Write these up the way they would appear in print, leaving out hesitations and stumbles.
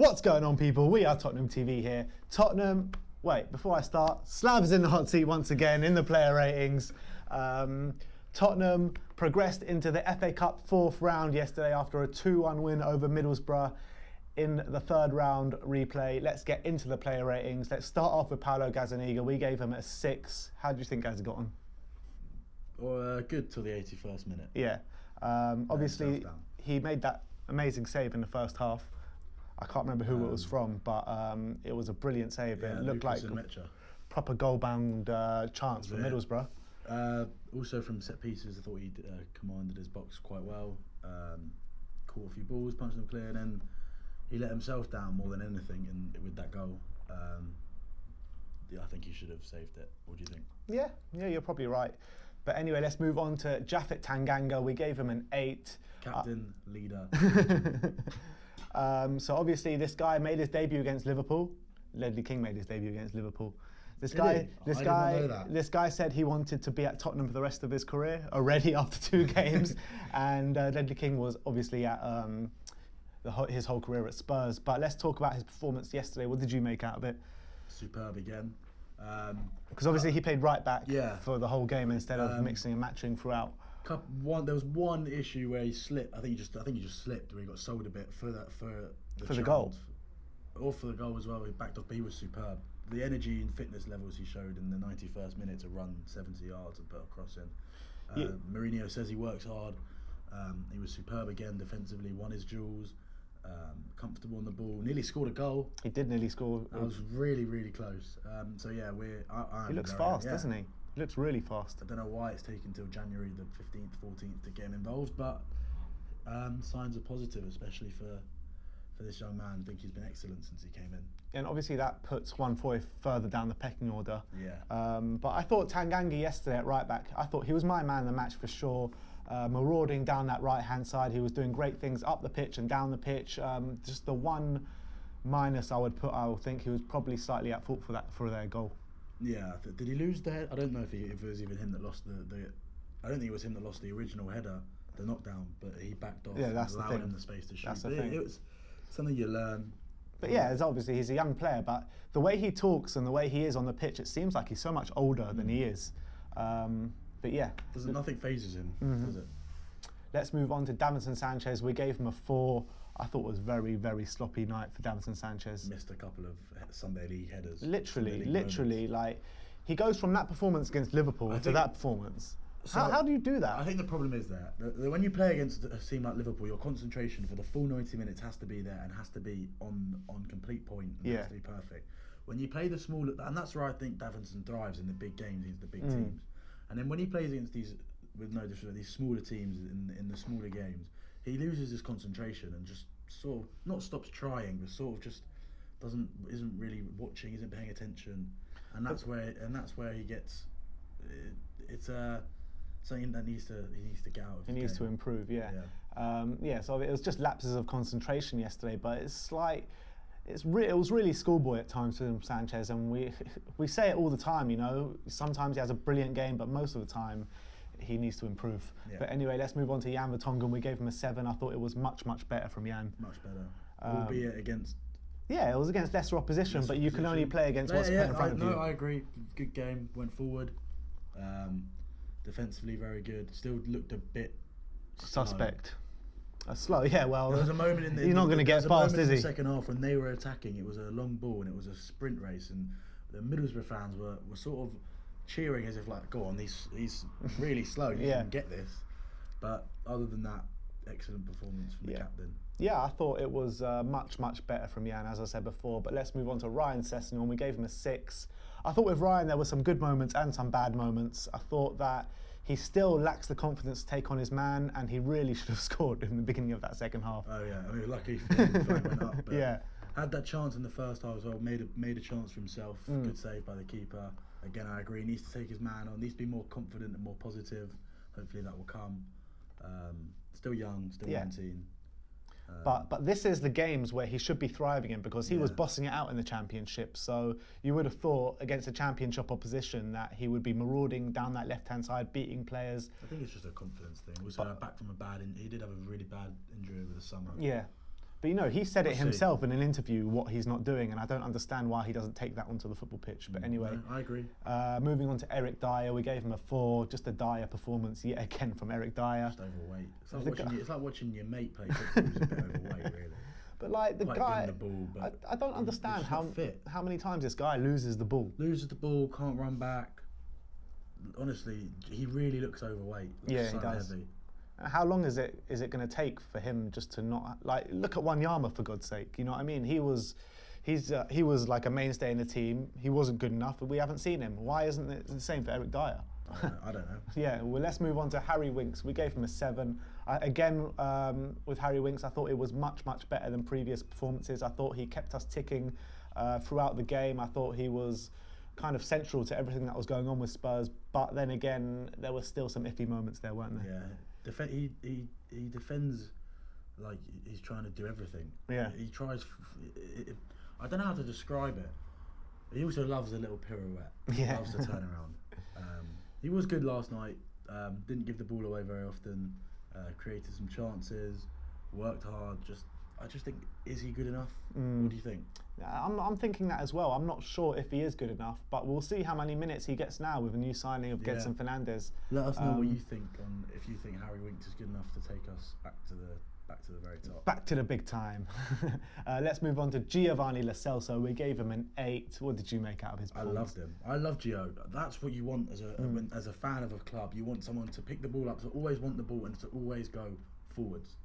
What's going on, people? We are Tottenham TV here. Tottenham, wait, before I start, Slav is in the hot seat once again in the player ratings. Tottenham progressed into the FA Cup fourth round yesterday after a 2-1 win over Middlesbrough in the third round replay. Let's get into the player ratings. Let's start off with Paulo Gazzaniga. We gave him a 6. How do you think Gaz got on? Well, good till the 81st minute. Yeah. Obviously, he made that amazing save in the first half. I can't remember who it was from, but it was a brilliant save. Yeah, it looked Lucas like a proper goal-bound chance for Middlesbrough. Also from set pieces, I thought he commanded his box quite well. Caught a few balls, punched them clear, and then he let himself down more than anything with that goal. I think he should have saved it. What do you think? Yeah, you're probably right. But anyway, let's move on to Japhet Tanganga. We gave him an 8. Captain, leader. So obviously this guy made his debut against Liverpool. Ledley King made his debut against Liverpool. This guy said he wanted to be at Tottenham for the rest of his career already after 2 games, and Ledley King was obviously at his whole career at Spurs. But let's talk about his performance yesterday. What did you make out of it? Superb again. Because obviously he played right back for the whole game instead of mixing and matching throughout. There was one issue where he slipped. I think he just slipped where he got sold a bit for the goal, or for the goal as well. He backed off, but he was superb. The energy and fitness levels he showed in the 91st minute to run 70 yards and put a cross in. Mourinho says he works hard. He was superb again defensively. Won his duels. Comfortable on the ball. Nearly scored a goal. He did nearly score. That was really, really close. So yeah, he looks fast, doesn't he? He looks really fast. I don't know why it's taken till January the 15th, 14th to get him involved, but signs are positive, especially for this young man. I think he's been excellent since he came in. And obviously that puts 1-4 further down the pecking order. Yeah. But I thought Tanganga yesterday at right back, I thought he was my man of the match for sure. Marauding down that right-hand side, he was doing great things up the pitch and down the pitch. Just the one minus I would think he was probably slightly at fault for their goal. Yeah, did he lose the head? I don't know if it was even him that lost the. I don't think it was him that lost the original header, the knockdown, but he backed off. Yeah, that's allowing him the space to shoot. That's the thing. It was something you learn. But yeah, it's obviously he's a young player, but the way he talks and the way he is on the pitch, it seems like he's so much older than he is. But yeah, nothing phases him, does it? Let's move on to Davinson Sanchez. We gave him a 4. I thought it was very, very sloppy night for Davinson Sanchez. Missed a couple of Sunday League headers. Literally, like he goes from that performance against Liverpool to that performance. So how do you do that? I think the problem is that when you play against a team like Liverpool, your concentration for the full 90 minutes has to be there and has to be on complete point and has to be perfect. When you play the smaller, and that's where I think Davinson thrives in the big games, against the big teams. And then when he plays against these, with no disrespect, these smaller teams in the smaller games, he loses his concentration and just sort of not stops trying, but sort of just isn't really watching, isn't paying attention, and that's where he gets. It's something that he needs to get out of. He needs to improve. Yeah. So it was just lapses of concentration yesterday, but it's like. It was really schoolboy at times for Sanchez, and we say it all the time. You know, sometimes he has a brilliant game, but most of the time he needs to improve. Yeah. But anyway, let's move on to Jan Vertonghen. We gave him a 7. I thought it was much better from Jan. Much better, albeit against. Yeah, it was against lesser opposition, but you can only play against what's put in front of you. No, I agree. Good game. Went forward. Defensively, very good. Still looked a bit suspect. Slow, yeah. Well, there was a moment in the. He's not going to get fast, is he? In the second half, when they were attacking, it was a long ball and it was a sprint race, and the Middlesbrough fans were sort of cheering as if like, "Go on, he's really slow. You can get this." But other than that, excellent performance from the captain. Yeah, I thought it was much better from Jan, as I said before. But let's move on to Ryan Sessegnon. We gave him a 6. I thought with Ryan there were some good moments and some bad moments. I thought that he still lacks the confidence to take on his man, and he really should have scored in the beginning of that second half. Oh yeah, I mean, lucky the flag went up. But had that chance in the first half as well. Made a chance for himself. Good save by the keeper. Again, I agree. He needs to take his man on. Needs to be more confident and more positive. Hopefully that will come. Still young, still 19. But this is the games where he should be thriving in, because he was bossing it out in the Championship. So you would have thought against a Championship opposition that he would be marauding down that left-hand side, beating players. I think it's just a confidence thing. Also, back from he did have a really bad injury over the summer. Yeah. But you know, he said it We'll see. himself in an interview what he's not doing, and I don't understand why he doesn't take that onto the football pitch. But anyway, No, I agree. Moving on to Eric Dyer, we gave him a 4, just a Dyer performance yet again from Eric Dyer. Just overweight. It's like watching your mate play football who's a bit overweight, really. But like the Like guy, getting the ball, but I don't understand just not fit. how many times this guy loses the ball. Loses the ball, can't run back. Honestly, he really looks overweight. Yeah, so he does. Heavy. How long is it going to take for him just to not like look at Wanyama, for God's sake? You know what I mean? He was like a mainstay in the team. He wasn't good enough, but we haven't seen him. Why isn't it the same for Eric Dyer? I don't know. Yeah, well, let's move on to Harry Winks. We gave him a 7. Again, with Harry Winks, I thought it was much better than previous performances. I thought he kept us ticking throughout the game. I thought he was kind of central to everything that was going on with Spurs. But then again, there were still some iffy moments there, weren't there? Yeah. He defends like he's trying to do everything. Yeah. He tries. I don't know how to describe it. He also loves a little pirouette. Yeah. He loves to turn around. He was good last night. Didn't give the ball away very often. Created some chances. Worked hard. I just think, is he good enough? What do you think? I'm thinking that as well. I'm not sure if he is good enough, but we'll see how many minutes he gets now with the new signing of Gedson Fernandes. Let us know what you think on if you think Harry Winks is good enough to take us back to the very top. Back to the big time. Let's move on to Giovanni Lo Celso. We gave him an 8. What did you make out of his performance? I loved him. I love Gio. That's what you want as a fan of a club. You want someone to pick the ball up, to always want the ball, and to always go forwards.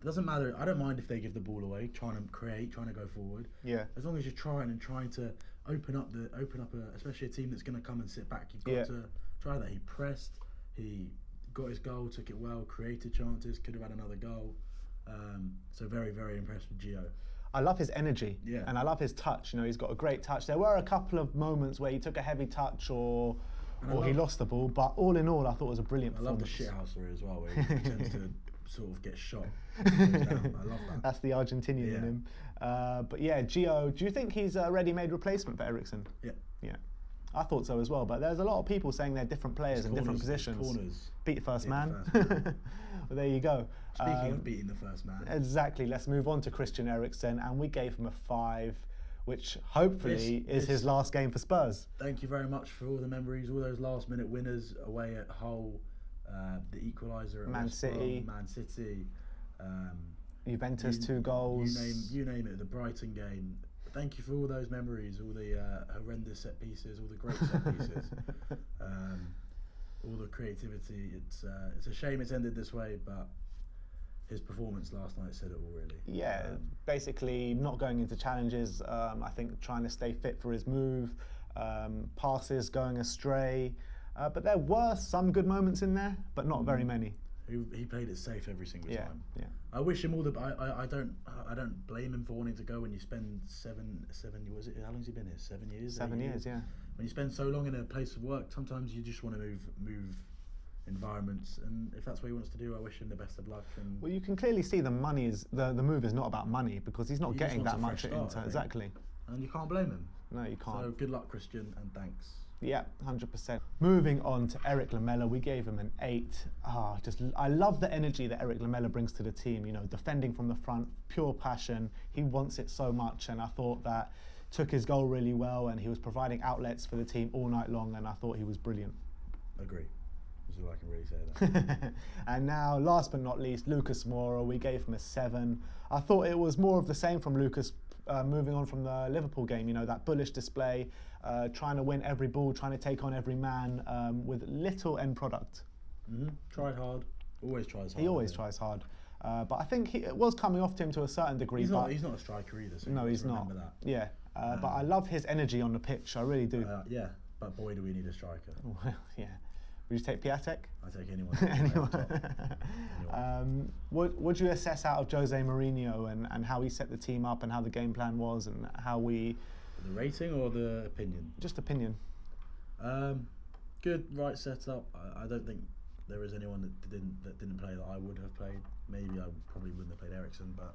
It doesn't matter. I don't mind if they give the ball away, trying to create, trying to go forward. Yeah. As long as you're trying to open up especially a team that's going to come and sit back. You've got to try that. He pressed. He got his goal, took it well, created chances, could have had another goal. So very, very impressed with Gio. I love his energy, and I love his touch. You know, he's got a great touch. There were a couple of moments where he took a heavy touch or he lost the ball, but all in all, I thought it was a brilliant performance. I love the shithousery as well, where he tends to sort of get shot. I love that. That's the Argentinian in him. But yeah, Gio, do you think he's a ready-made replacement for Eriksen? Yeah. Yeah. I thought so as well, but there's a lot of people saying they're different players in different positions. Corners. Beat the first man. Well, there you go. Speaking of beating the first man. Exactly. Let's move on to Christian Eriksen, and we gave him a 5, which hopefully is his last game for Spurs. Thank you very much for all the memories, all those last-minute winners away at Hull, the equaliser at Man City. Juventus, 2 goals. You name it, the Brighton game. Thank you for all those memories, all the horrendous set pieces, all the great set pieces, all the creativity. It's a shame it's ended this way, but his performance last night said it all, really. Yeah, basically not going into challenges. I think trying to stay fit for his move, passes going astray. But there were some good moments in there, but not very many. He played it safe every single time. Yeah. I wish him all the. I don't blame him for wanting to go when you spend seven. Was it? How long's he been here? 7 years. 7 years, yeah. When you spend so long in a place of work, sometimes you just want to move environments, and if that's what he wants to do, I wish him the best of luck. And well, you can clearly see the move is not about money because he's not getting that much at Inter. Exactly. And you can't blame him. No, you can't. So good luck, Christian, and thanks. Yeah, 100%. Moving on to Eric Lamela, we gave him an 8. I love the energy that Eric Lamela brings to the team. You know, defending from the front, pure passion. He wants it so much, and I thought that took his goal really well, and he was providing outlets for the team all night long, and I thought he was brilliant. Agree. That's all I can really say there. And now, last but not least, Lucas Moura, we gave him a 7. I thought it was more of the same from Lucas. Moving on from the Liverpool game, you know, that bullish display, trying to win every ball, trying to take on every man with little end product. Tried hard, always tries hard. He always tries hard. But I think it was coming off to him to a certain degree. He's not a striker either, so no, he's not. That. Yeah, but I love his energy on the pitch, I really do. Yeah, but boy, do we need a striker. Well, yeah. Would you take Piatek? I take anyone. Anyone. What would you assess out of Jose Mourinho and how he set the team up and how the game plan was and how we... The rating or the opinion? Just opinion. Good, right setup. I don't think there is anyone that didn't play that I would have played. Maybe I probably wouldn't have played Eriksen, but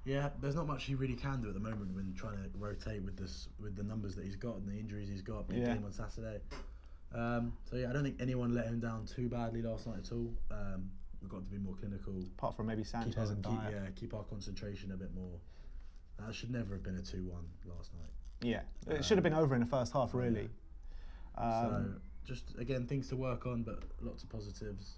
yeah, there's not much he really can do at the moment when trying to rotate with the numbers that he's got and the injuries he's got. Big game on Saturday. So yeah, I don't think anyone let him down too badly last night at all. we've got to be more clinical. Apart from maybe Sanchez and Dyer. Keep our concentration a bit more. That should never have been a 2-1 last night. Yeah, it should have been over in the first half, really. So, just, again, things to work on, but lots of positives.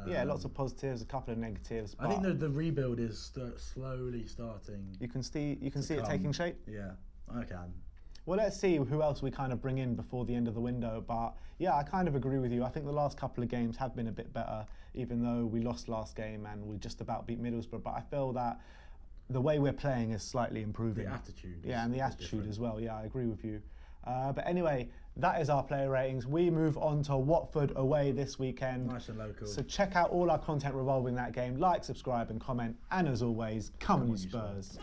Lots of positives, a couple of negatives. I think the rebuild is slowly starting. You can see it taking shape? Yeah, I can. Well, let's see who else we kind of bring in before the end of the window. But yeah, I kind of agree with you. I think the last couple of games have been a bit better, even though we lost last game and we just about beat Middlesbrough. But I feel that the way we're playing is slightly improving. The attitude. And the attitude as well. Yeah, I agree with you. But anyway, that is our player ratings. We move on to Watford away this weekend. Nice and local. So check out all our content revolving that game. Like, subscribe and comment. And as always, come on you Spurs.